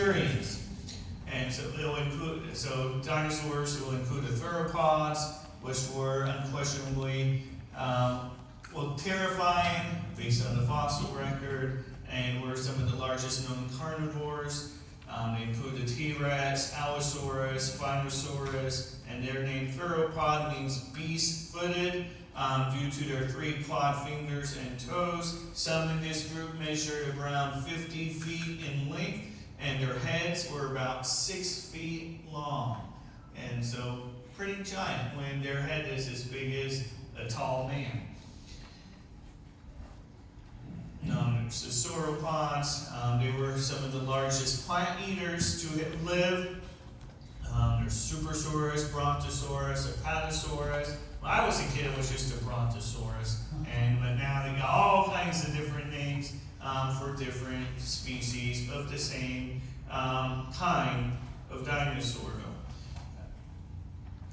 experience. And so dinosaurs will include the theropods, which were unquestionably terrifying based on the fossil record, and were some of the largest known carnivores. They include the T-Rex, Allosaurus, Spinosaurus, and their name theropod means beast-footed due to their 3 clawed fingers and toes. Some in this group measured around 50 feet in length, and their heads were about 6 feet long. And so pretty giant when their head is as big as a tall man. There's the sauropods. They were some of the largest plant eaters to have lived. There's Supersaurus, Brontosaurus, Apatosaurus. When I was a kid, it was just a Brontosaurus. But now they got all kinds of different names for different species of the same kind of dinosaur.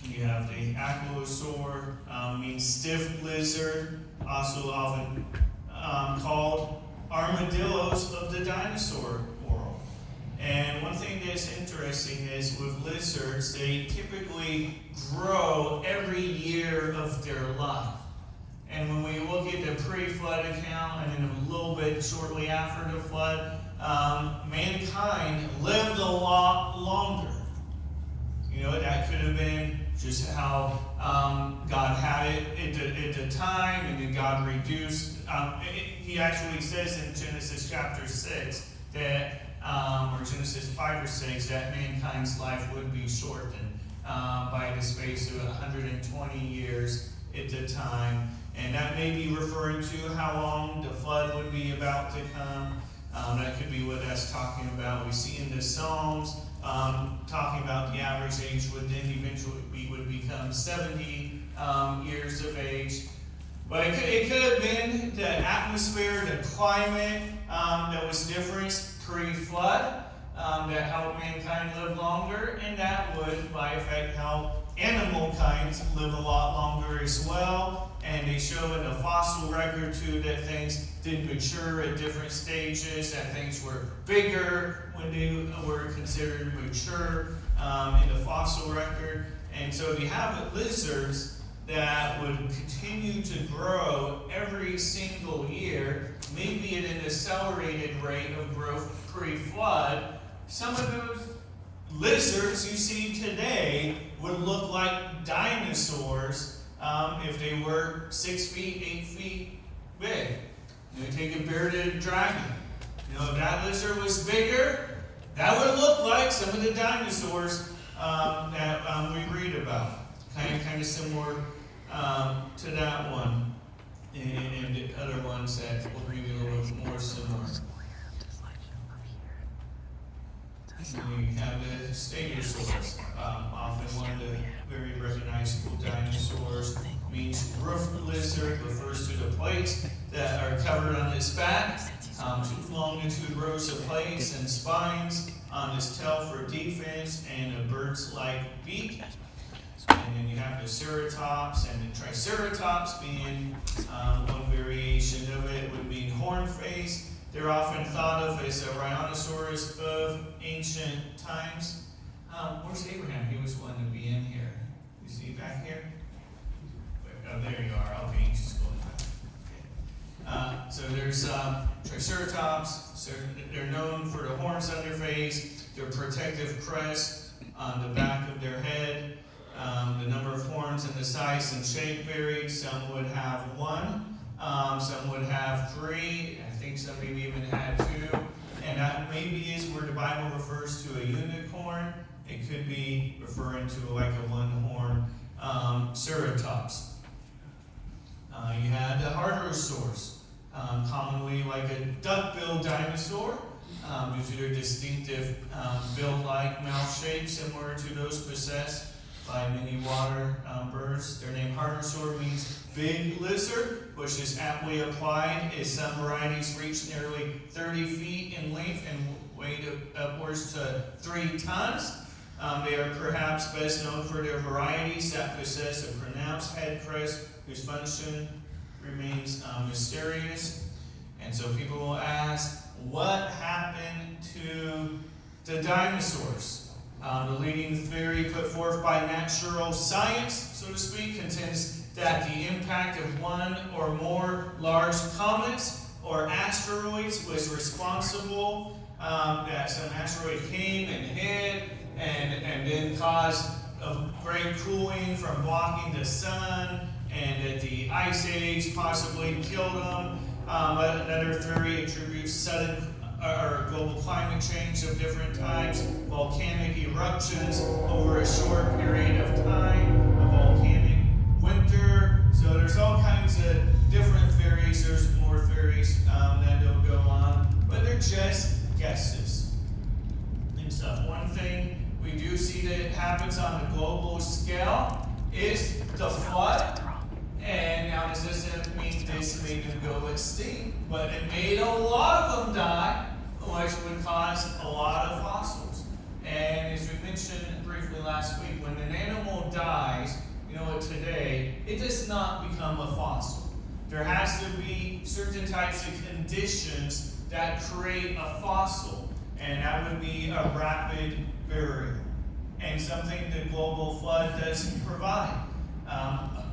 You have the Ankylosaur, means stiff lizard, also often called armadillos of the dinosaur world. And one thing that's interesting is with lizards, they typically grow every year of their life. And when we look at the pre-flood account and then a little bit shortly after the flood, mankind lived a lot longer. That could have been just how God had it at the time, and then God reduced. He actually says in Genesis chapter 6 that, or Genesis 5 or 6, that mankind's life would be shortened by the space of 120 years at the time. And that may be referring to how long the flood would be about to come. That could be what that's talking about. We see in the Psalms talking about the average age would then eventually become 70 years of age. But it could have been the atmosphere, the climate that was different pre-flood that helped mankind live longer, and that would, by effect, help animal kinds live a lot longer as well. And they show in the fossil record too that things did mature at different stages, that things were bigger when they were considered mature in the fossil record. And so you have lizards that would continue to grow every single year, maybe at an accelerated rate of growth pre-flood. Some of those lizards you see today would look like dinosaurs if they were 6 feet, 8 feet big. Take a bearded dragon. If that lizard was bigger, that would look like some of the dinosaurs that we read about. Kind of similar to that one, and the other ones that will be a little bit more similar. You have the Stegosaurus, often one of the very recognizable dinosaurs. Means roofed lizard, refers to the plates that are covered on its back, 2 longitude rows of plates and spines on its tail for defense, and a bird's-like beak. And then you have the Ceratops and the Triceratops being one variation of it would be horn face. They're often thought of as a rhinoceros of ancient times. Where's Abraham? He was one to be in here. You see back here? Oh, there you are. Okay, he's just going back. So there's Triceratops. So they're known for the horns on their face, their protective crest on the back of their head, the number of horns and the size and shape varied. Some would have 1, some would have 3. I think some maybe even had 2. And that maybe is where the Bible refers to a unicorn. It could be referring to like a 1-horn ceratops. You had the Hadrosaurs, commonly like a duck-billed dinosaur, due to their distinctive bill-like mouth shape, similar to those possessed by many water birds. Their name Hadrosaur means big lizard, which is aptly applied as some varieties reach nearly 30 feet in length and weighed upwards to 3 tons. They are perhaps best known for their varieties that possess a pronounced head crest whose function remains mysterious. And so people will ask, what happened to The dinosaurs. The leading theory put forth by natural science, so to speak, contends that the impact of one or more large comets or asteroids was responsible, that some asteroid came and hit and then caused a great cooling from blocking the sun, and that the ice age possibly killed them. Another theory attributes sudden or global climate change of different types, volcanic eruptions over a short period of time, a volcanic winter. So there's all kinds of different theories. There's more theories that don't go on, but they're just guesses and stuff. One thing we do see that happens on a global scale is the flood. And now this doesn't mean this made them go extinct, but it made a lot of them die, which would cause a lot of fossils. And as we mentioned briefly last week, when an animal dies, today, it does not become a fossil. There has to be certain types of conditions that create a fossil, and that would be a rapid burial. And something the global flood does provide.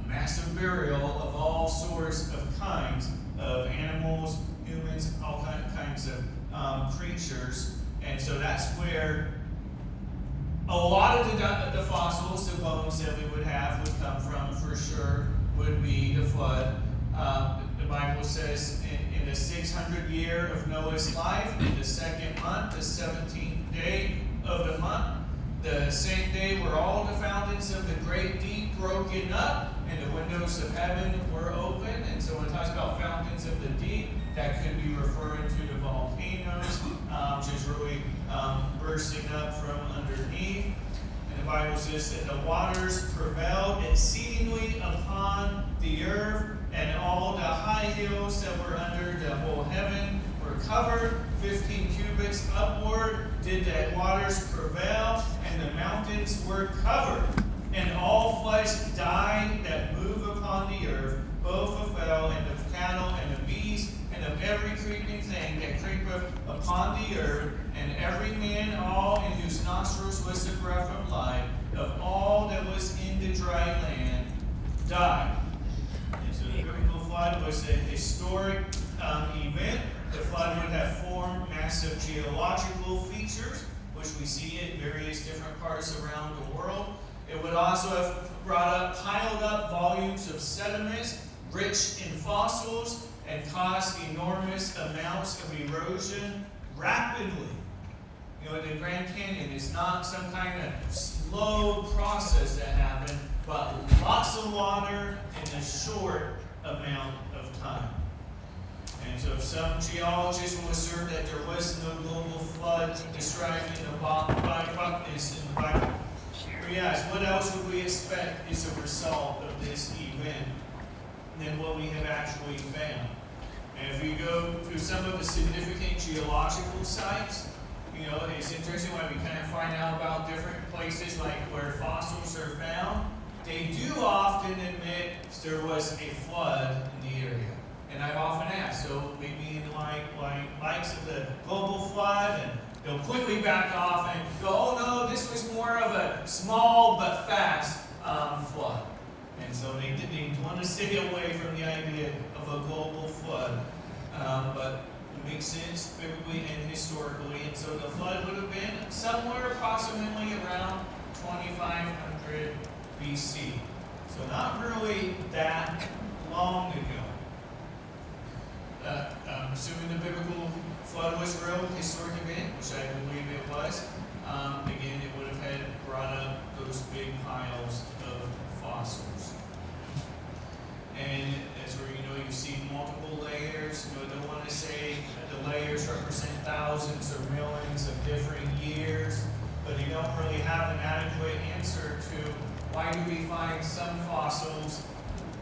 Massive burial of all sorts of kinds of animals, humans, all kinds of creatures. And so that's where a lot of the fossils, the bones that we would have, would come from, for sure, would be the flood. The Bible says in the 600th year of Noah's life, in the second month, the 17th day of the month, the same day were all the fountains of the great deep broken up, and the windows of heaven were open. And so when it talks about fountains of the deep, that could be referring to the volcanoes, which is really bursting up from underneath. And the Bible says that the waters prevailed exceedingly upon the earth, and all the high hills that were under the whole heaven were covered. 15 cubits upward did the waters prevail, and the mountains were covered. And all flesh died that move upon the earth, both of fowl and of cattle and of beasts, and of every creeping thing that creepeth upon the earth, and every man all in whose nostrils was the breath of life, of all that was in the dry land, died. And so the biblical flood was a historic event. The flood would have formed massive geological features, which we see in various different parts around the world. It would also have piled up volumes of sediments rich in fossils and caused enormous amounts of erosion rapidly. The Grand Canyon is not some kind of slow process that happened, but lots of water in a short amount of time. And so some geologists will assert that there was no global flood described in the Bible. Yes, what else would we expect is a result of this event than what we have actually found? And if we go through some of the significant geological sites, it's interesting when we kind of find out about different places like where fossils are found. They do often admit there was a flood in the area. And I've often asked, so maybe in likes of the global flood, and they'll quickly back off and go, oh no, this was more of a small but fast flood. And so they want to stay away from the idea of a global flood. But it makes sense biblically and historically. And so the flood would have been somewhere approximately around 2500 BC. So not really that long ago. Assuming the biblical flood was a real historic event, which I believe it was, again, it would have had brought up those big piles of fossils. And that's where you see multiple layers. They want to say that the layers represent thousands or millions of different years, but they don't really have an adequate answer to why do we find some fossils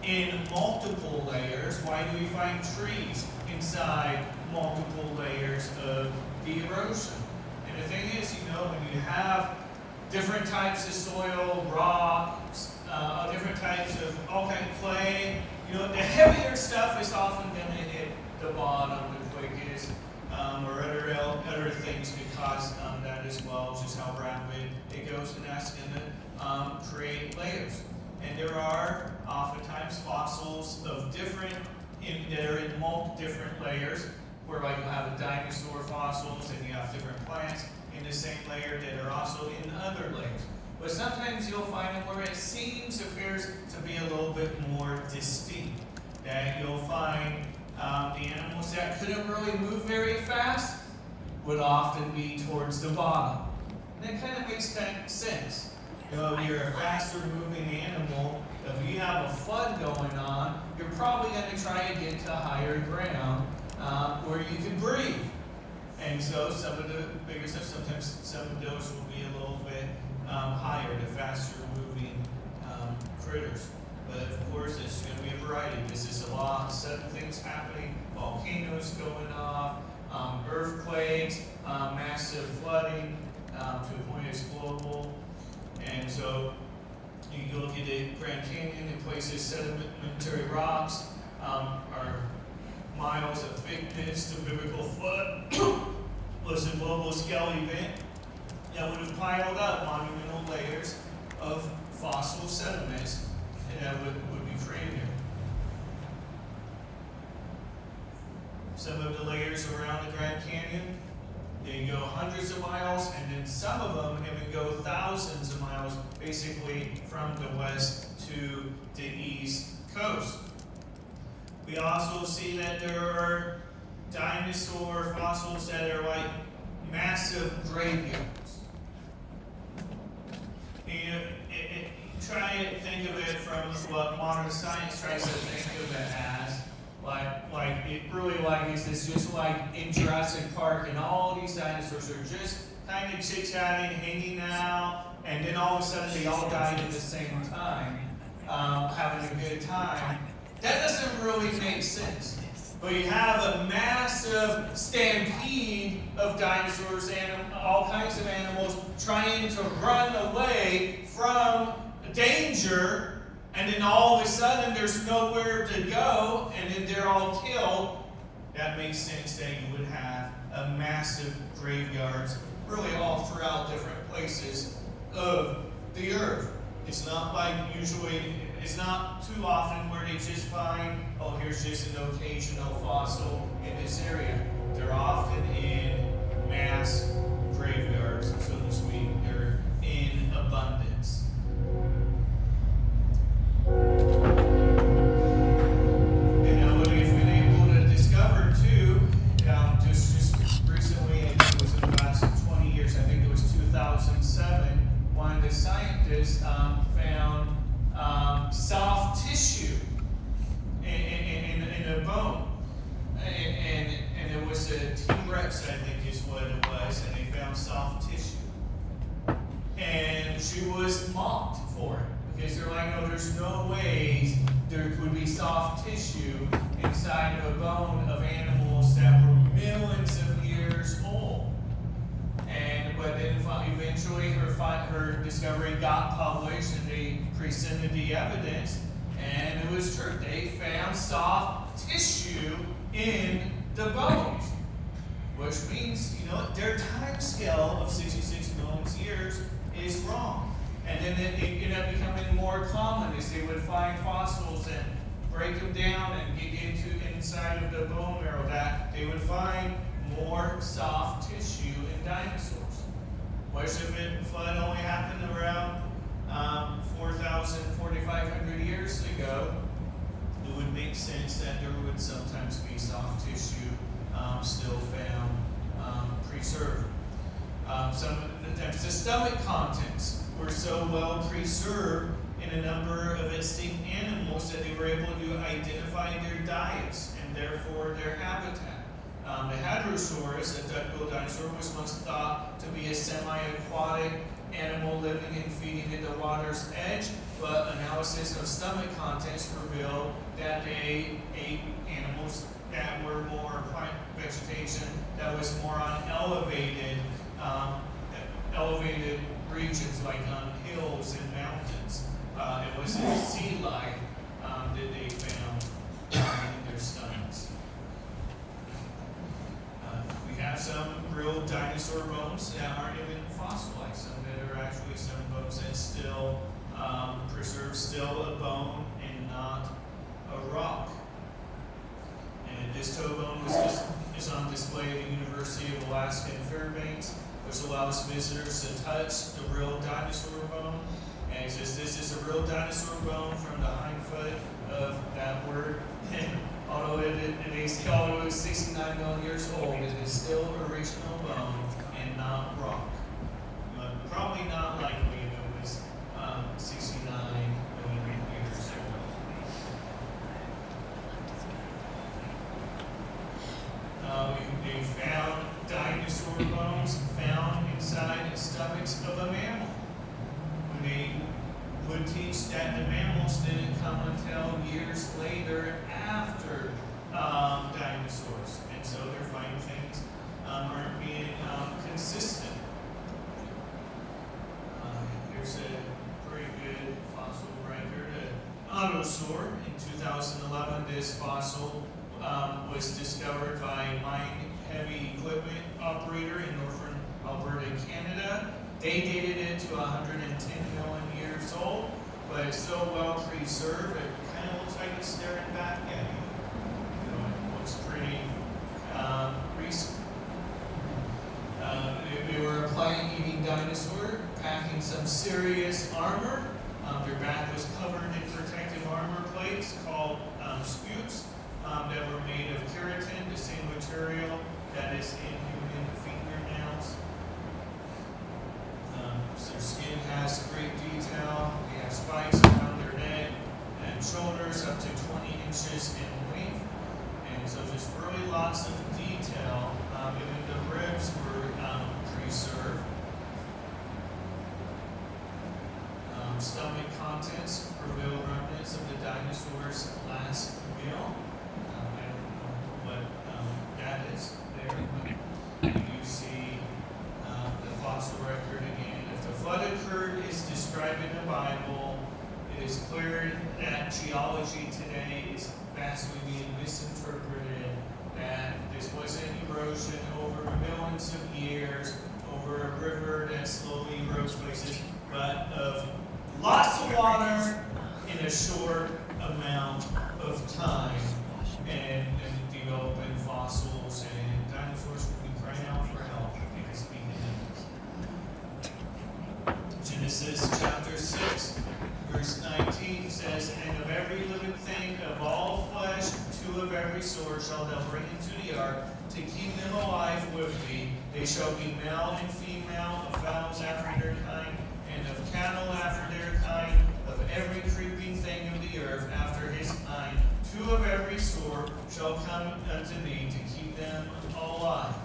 in multiple layers? Why do we find trees inside multiple layers of the erosion? And the thing is, when you have different types of soil, rocks, different types of all kind of clay, the heavier stuff is often going to hit the bottom the quickest, or other things could cause that as well, just how rapid it goes, and that's going to create layers. And there are oftentimes fossils of different, that are in multiple different layers, where like you have a dinosaur fossils and you have different plants in the same layer that are also in other layers. But sometimes you'll find it where it appears to be a little bit more distinct. That you'll find the animals that couldn't really move very fast would often be towards the bottom. And that kind of makes sense. You know, if you're a faster moving animal, if you have a flood going on, you're probably going to try to get to higher ground where you can breathe. And so some of the bigger stuff, sometimes some of those will be a little bit higher, the faster moving critters. But of course, there's going to be a variety. This is a lot of sudden things happening, volcanoes going off, earthquakes, massive flooding to a point it's global. And so you look at the Grand Canyon in places, sedimentary rocks are miles of thickness. The biblical flood was a global scale event that would have piled up monumental layers of fossil sediments that would be created. Some of the layers around the Grand Canyon, they go hundreds of miles, and then some of them even go thousands of miles, basically from the west to the east coast. We also see that there are dinosaur fossils that are like massive graveyards. Try to think of it from what modern science tries to think of it as. Like it really like is this just like in Jurassic Park, and all these dinosaurs are just kind of chit-chatting, hanging out, and then all of a sudden they all died at the same time, having a good time. That doesn't really make sense. But you have a massive stampede of dinosaurs and all kinds of animals trying to run away from danger, and then all of a sudden there's nowhere to go, and then they're all killed. That makes sense that you would have a massive graveyards, really all throughout different places of the earth. It's not like usually, it's not too often where they just find, oh, here's just an occasional fossil in this area. They're often in mass graveyards, so to speak. They're in abundance. And what we've been able to discover too, just recently, I think it was in the last 20 years, I think it was 2007, one of the scientists found soft tissue in a bone. And it was a T-Rex, I think is what it was, and they found soft tissue. And she was mocked for it. Because they're like, no, there's no way there would be soft tissue inside of a bone of animals that were millions of years old. But then eventually her discovery got published, and they presented the evidence, and it was true. They found soft tissue in the bones, which means, their time scale of 66 million years is wrong. And then it ended up becoming more common as they would find fossils and break them down and get into inside of the bone marrow, that they would find more soft tissue in dinosaurs. Which if it flood only happened around 4,500 years ago, it would make sense that there would sometimes be soft tissue still found preserved. Sometimes the stomach contents were so well preserved in a number of extinct animals that they were able to identify their diets and therefore their habitat. The Hadrosaurus, a duck-billed dinosaur, was once thought to be a semi-aquatic animal living and feeding at the water's edge, but analysis of stomach contents revealed that they ate animals that were more plant vegetation that was more on elevated regions, like on hills and mountains. It was sea life that they found in their stomachs. We have some real dinosaur bones that aren't even preserves still a bone and not a rock. And this toe bone is on display at the University of Alaska in Fairbanks, which allows visitors to touch the real dinosaur bone. And it says this is a real dinosaur bone from the hind foot of that word. And although it is 69 million years old, it is still original bone and not rock. But probably not likely if it was 69 million years ago. They found dinosaur bones found inside the stomachs of a mammal. When they would teach that the mammals didn't come until years later after dinosaurs. And so they're finding things aren't being consistent. Here's a pretty good fossil right here, the Dinosaur. In 2011, this fossil was discovered by a mine-heavy equipment operator in northern Alberta, Canada. They dated it to 110 million years old, but it's so well preserved, it kind of looks like it's staring back at you. It looks pretty recent. They were a plant-eating dinosaur, packing some serious armor. Their back was covered in protective armor plates called scutes that were made of keratin, the same material that is in human fingernails. So their skin has great detail. They have spikes around their neck and shoulders up to 20 inches in length. And so just really lots of detail. Even the ribs were preserved. Stomach contents reveal remnants of the dinosaur's last meal. I don't know what that is there, but you see the fossil record again. If the flood occurred is described in the Bible, it is clear that geology today is vastly being misinterpreted, that this wasn't erosion over millions of years, over a river that slowly erodes places, but of lots of water in a short amount of time, and developing fossils, and dinosaurs would be crying out for help because we didn't. Genesis chapter 6, verse 19 says, "And of every living thing of all flesh, two of every sort shalt thou bring into the ark, to keep them alive with thee. They shall be male and female, of fowls after their kind, and of cattle after their kind, of every creeping thing of the earth after his kind. Two of every sort shall come unto thee, to keep them alive."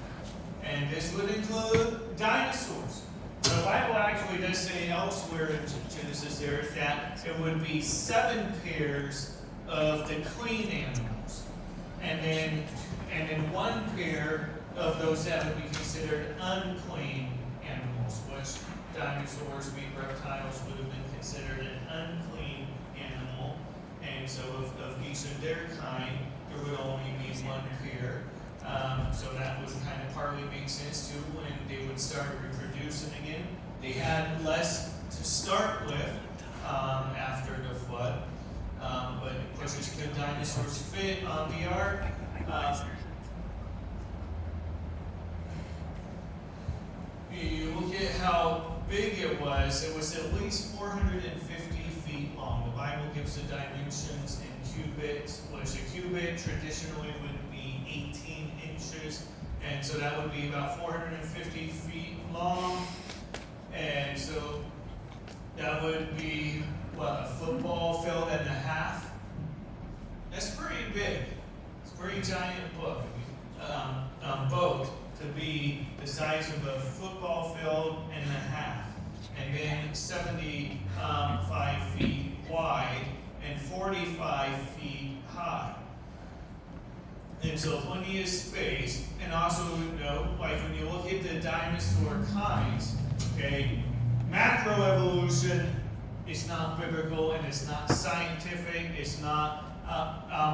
And this would include dinosaurs. The Bible actually does say elsewhere in Genesis there that it would be 7 pairs of the clean animals, and then 1 pair of those that would be considered unclean animals, which dinosaurs, being reptiles, would have been considered an unclean animal. And so of each of their kind, there would only be 1 pair. So that would kind of partly make sense too when they would start reproducing again. They had less to start with after the flood, but of course, could dinosaurs fit on the ark? You look at how big it was at least 450 feet long. The Bible gives the dimensions in cubits, which a cubit traditionally would be 18 inches, and so that would be about 450 feet long. And so that would be, a football field and a half? That's pretty big. It's a pretty giant boat to be the size of a football field and a half, and then 75 feet wide and 45 feet high. And so plenty of space. And also note, like when you look at the dinosaur kinds, okay, macroevolution is not biblical and it's not scientific, it's not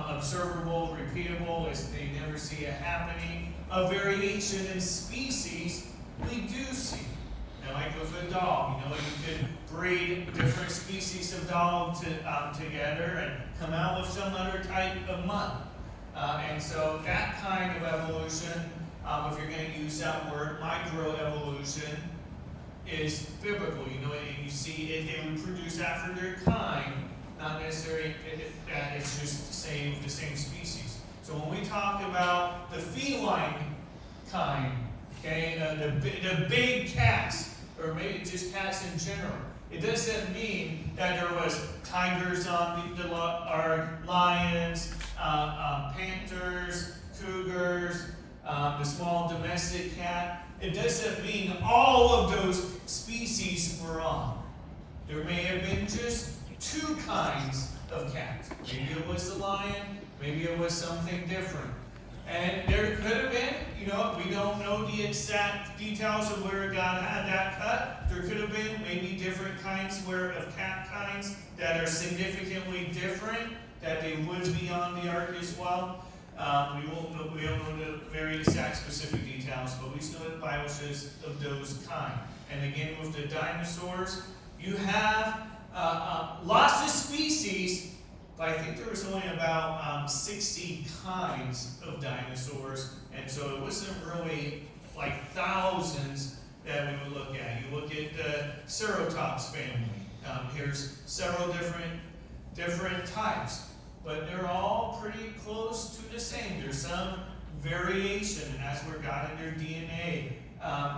observable, repeatable, they never see it happening. A variation in species, we do see. Like with a dog, you could breed different species of dog together and come out with some other type of mutt. And so that kind of evolution, if you're going to use that word, microevolution, is biblical. You know, and you see it, they reproduce after their kind, not necessarily that it's just the same species. So when we talk about the feline kind, okay, the big cats, or maybe just cats in general, it doesn't mean that there was tigers on or lions, panthers, cougars, the small domestic cat. It doesn't mean all of those species were on. There may have been just two kinds of cats. Maybe it was the lion, maybe it was something different. And there could have been, you know, we don't know the exact details of where God had that cut. There could have been maybe different kinds of cat kinds that are significantly different, that they would be on the ark as well. We don't know the very exact specific details, but we just know that the Bible says of those kind. And again, with the dinosaurs, you have lots of species, but I think there was only about 60 kinds of dinosaurs, and so it wasn't really like thousands that we would look at. You look at the Ceratops family. Here's several different types, but they're all pretty close to the same. There's some variation, and that's where God in their DNA.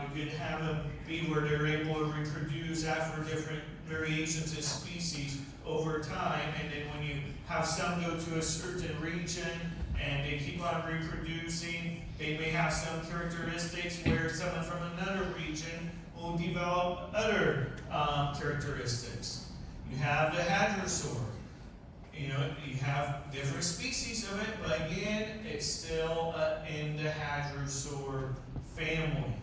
You could have them be where they're able to reproduce after different variations of species over time, and then when you have some go to a certain region and they keep on reproducing, they may have some characteristics where someone from another region will develop other characteristics. You have the hadrosaur. You know, you have different species of it, but again, it's still in the hadrosaur family.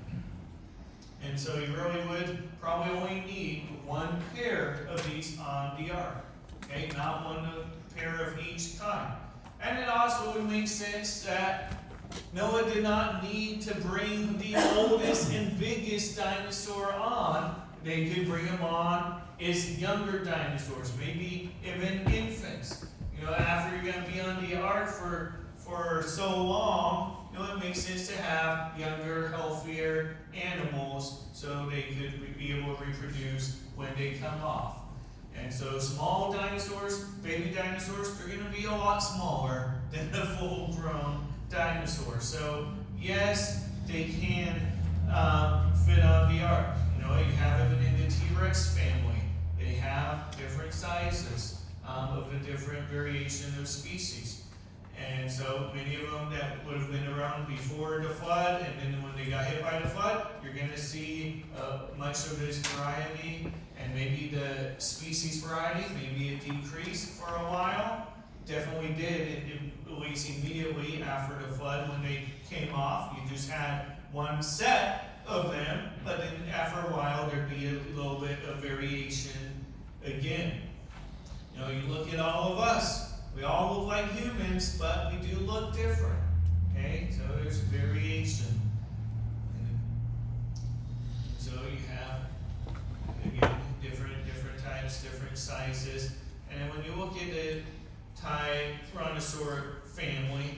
And so you really would probably only need one pair of these on the ark. Okay, not one pair of each kind. And it also would make sense that Noah did not need to bring the oldest and biggest dinosaur on. They could bring him on as younger dinosaurs, maybe even infants. You know, after you're going to be on the ark for so long, you know, it makes sense to have younger, healthier animals so they could be able to reproduce when they come off. And so small dinosaurs, baby dinosaurs, they're going to be a lot smaller than the full-grown dinosaur. So yes, they can fit on the ark. You know, you have them in the T-Rex family. They have different sizes of the different variation of species. And so many of them that would have been around before the flood, and then when they got hit by the flood, you're going to see much of this variety, and maybe the species variety, maybe it decreased for a while. Definitely did, at least immediately after the flood when they came off. You just had one set of them, but then after a while there'd be a little bit of variation again. You know, you look at all of us. We all look like humans, but we do look different. Okay, so there's variation. So you have, again, different types, different sizes. And then when you look at the Tyrannosaur family,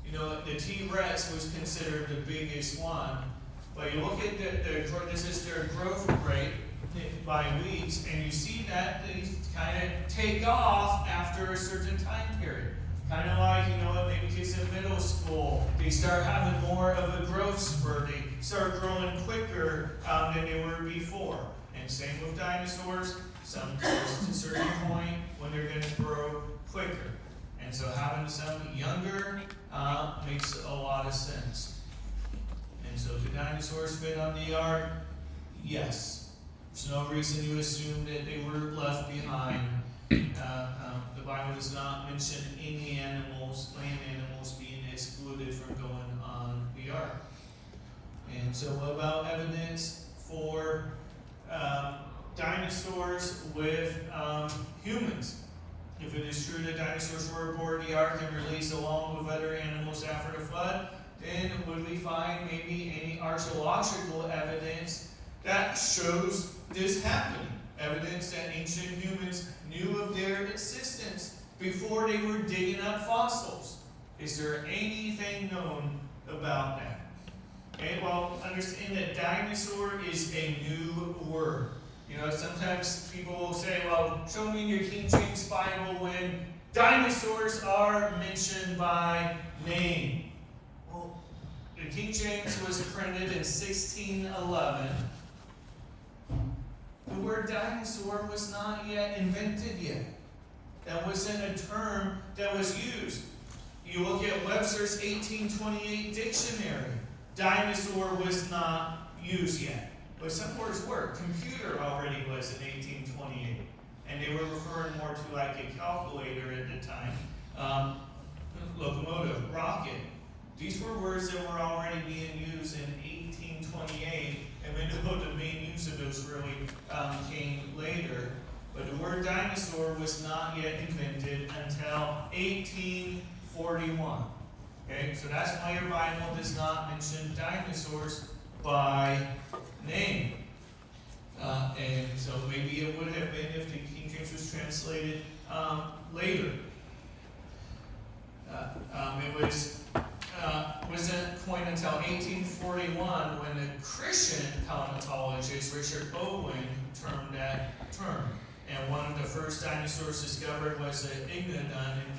you know, the T-Rex was considered the biggest one. But you look at this is their growth rate by weeks, and you see that they kind of take off after a certain time period. Kind of like, you know, maybe kids in middle school, they start having more of a growth spurt. They start growing quicker than they were before. And same with dinosaurs. Some close to a certain point when they're going to grow quicker. And so having some younger makes a lot of sense. And so do dinosaurs fit on the ark? Yes. There's no reason to assume that they were left behind. The Bible does not mention any animals, land animals, being excluded from going on the ark. And so what about evidence for dinosaurs with humans? If it is true that dinosaurs were aboard the ark and released along with other animals after the flood, then would we find maybe any archaeological evidence that shows this happening? evidence that ancient humans knew of their existence before they were digging up fossils. Is there anything known about that? Okay, well, understand that dinosaur is a new word. You know, sometimes people will say, well, show me in your King James Bible when dinosaurs are mentioned by name. Well, the King James was printed in 1611. The word dinosaur was not yet invented yet. That wasn't a term that was used. You look at Webster's 1828 dictionary. Dinosaur was not used yet. But some words were. Computer already was in 1828. And they were referring more to like a calculator at the time. Locomotive, rocket. These were words that were already being used in 1828. And we know the main use of those really came later. But the word dinosaur was not yet invented until 1841. Okay, so that's why your Bible does not mention dinosaurs by name. And so maybe it would have been if the King James was translated later. It wasn't a point until 1841 when the Christian paleontologist Richard Owen termed that term. And one of the first dinosaurs discovered was an ignodon in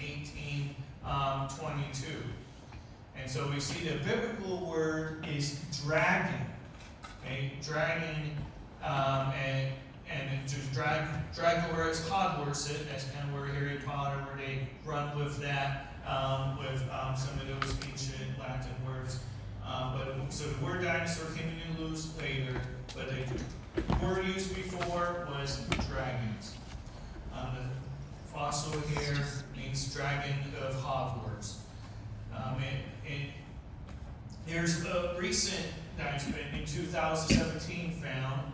1822. And so we see the biblical word is dragon. Okay, dragon, and just dragon where it's Hogwarts, that's kind of where Harry Potter, where they run with that, with some of those ancient Latin words. So the word dinosaur came into use later, but the word used before was dragons. The fossil here means dragon of Hogwarts. Here's a recent dinosaur in 2017 found,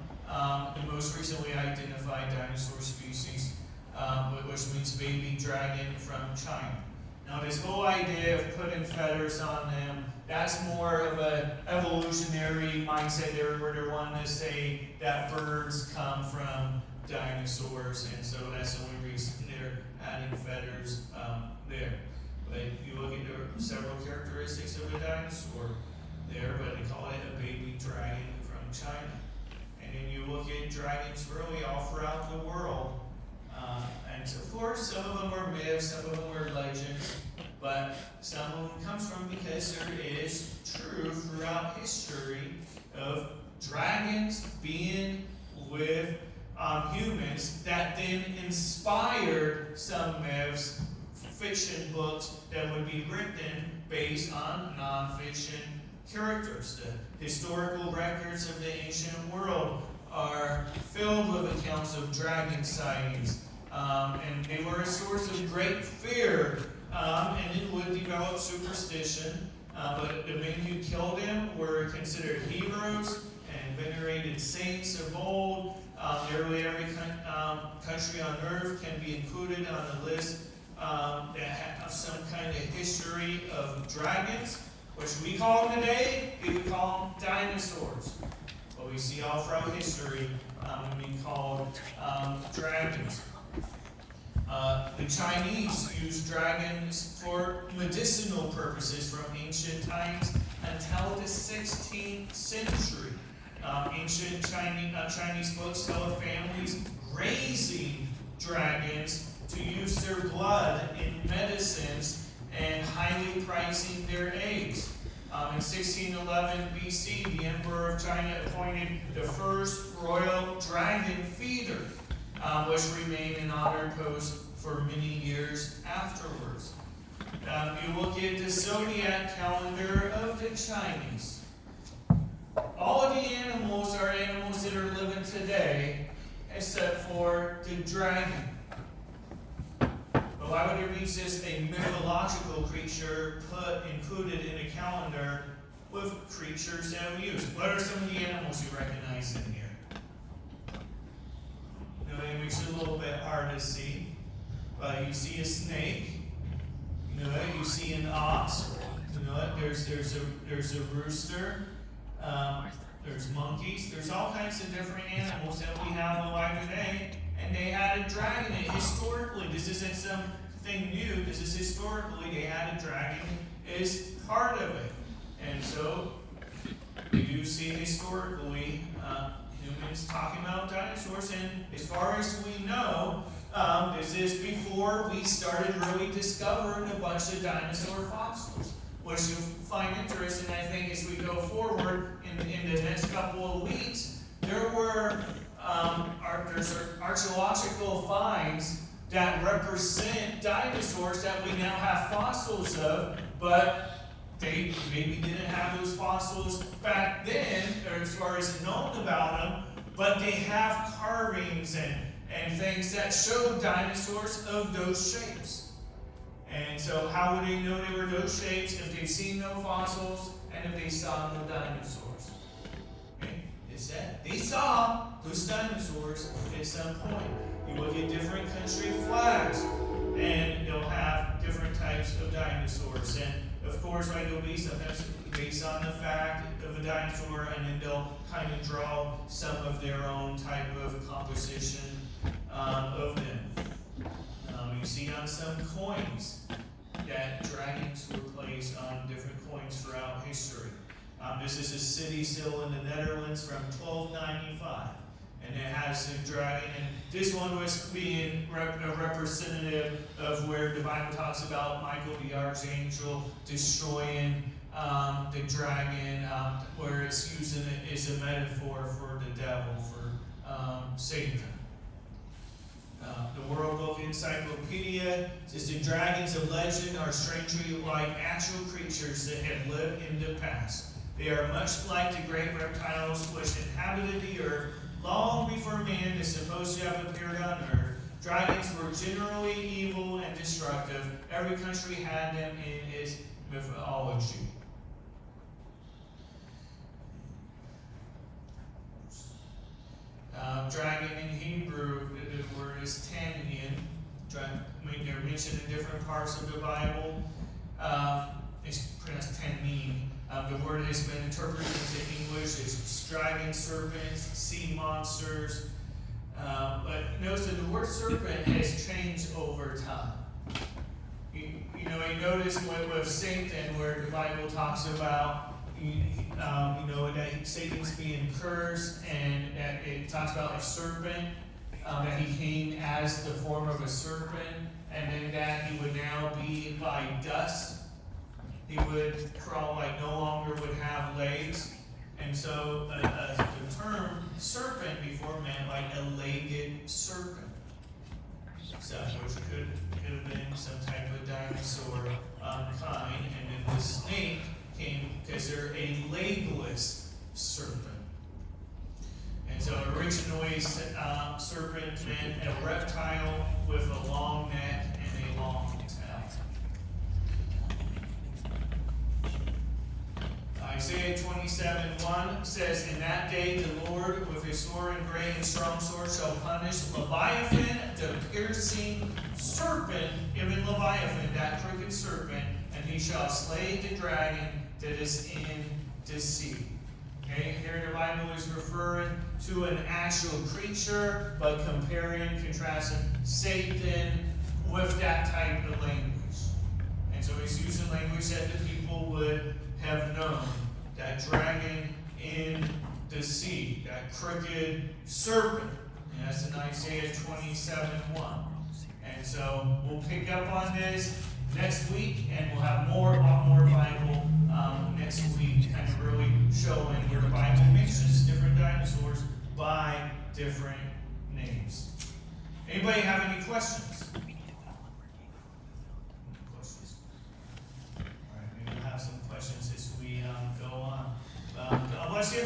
the most recently identified dinosaur species, which means baby dragon from China. Now this whole idea of putting feathers on them, that's more of an evolutionary mindset there where they're wanting to say that birds come from dinosaurs, and so that's the only reason they're adding feathers there. But you look at the several characteristics of a dinosaur there, but they call it a baby dragon from China. And then you look at dragons really all throughout the world. And so, of course, some of them are myths, some of them are legends, but some of them comes from because there is truth throughout history of dragons being with humans that then inspired some myths, fiction books that would be written based on nonfiction characters. The historical records of the ancient world are filled with accounts of dragon sightings, and they were a source of great fear, and it would develop superstition. But the men who killed them were considered heroes and venerated saints of old. Nearly every country on earth can be included on the list that have some kind of history of dragons, which we call them today, we would call them dinosaurs. But we see all throughout history being called dragons. The Chinese used dragons for medicinal purposes from ancient times until the 16th century. Ancient Chinese books tell of families raising dragons to use their blood in medicines and highly pricing their eggs. In 1611 BC, the Emperor of China appointed the first royal dragon feeder, which remained an honored post for many years afterwards. You look at the zodiac calendar of the Chinese. All of the animals are animals that are living today, except for the dragon. But why would there be just a mythological creature included in a calendar with creatures that we use? What are some of the animals you recognize in here? You know, it makes it a little bit hard to see. But you see a snake. You know, you see an ox. You know, there's a rooster. there's monkeys, there's all kinds of different animals that we have alive today, and they had a dragon. And historically, this isn't something new, this is historically, they had a dragon is part of it. And so, we do see historically humans talking about dinosaurs, and as far as we know, this is before we started really discovering a bunch of dinosaur fossils, which you'll find interesting, I think, as we go forward in the next couple of weeks. There were there's archaeological finds that represent dinosaurs that we now have fossils of, but they maybe didn't have those fossils back then, or as far as known about them, but they have carvings and things that show dinosaurs of those shapes. And so how would they know they were those shapes if they've seen no fossils and if they saw no dinosaurs? Okay? It said they saw those dinosaurs at some point. You look at different country flags and they'll have different types of dinosaurs. And of course, right, they'll be sometimes based on the fact of a dinosaur, and then they'll kind of draw some of their own type of composition of them. You see on some coins that dragons were placed on different coins throughout history. This is a city still in the Netherlands from 1295. And it has a dragon, and this one was being a representative of where the Bible talks about Michael the archangel destroying the dragon, where it's using it as a metaphor for the devil, for Satan. The World Book Encyclopedia says the dragons of legend are strangely like actual creatures that have lived in the past. They are much like the great reptiles which inhabited the earth long before man is supposed to have appeared on earth. Dragons were generally evil and destructive. Every country had them in its mythology. Dragon in Hebrew, the word is tannian. They're mentioned in different parts of the Bible. It's pronounced tannin. The word has been interpreted into English as dragon, serpents, sea monsters. But notice that the word serpent has changed over time. You notice with Satan, where the Bible talks about that Satan's being cursed, and that it talks about a serpent, that he came as the form of a serpent, and then that he would now be like dust. He would crawl, like no longer would have legs. And so the term serpent before meant like a legged serpent. So, which could have been some type of dinosaur kind. And then the snake came because they're a legless serpent. And so originally serpent meant a reptile with a long neck and a long tail. Isaiah 27:1 says, "In that day the Lord with his sword and great and strong sword shall punish Leviathan, the piercing serpent, even Leviathan, that crooked serpent, and he shall slay the dragon that is in the sea." Okay, here the Bible is referring to an actual creature, but comparing, contrasting Satan with that type of language. And so he's using language that the people would have known. That dragon in the sea, that crooked serpent. And that's in Isaiah 27:1. And so we'll pick up on this next week, and we'll have a lot more Bible next week, kind of really showing where the Bible mentions different dinosaurs by different names. Anybody have any questions? All right, maybe we'll have some questions as we go on. God bless you.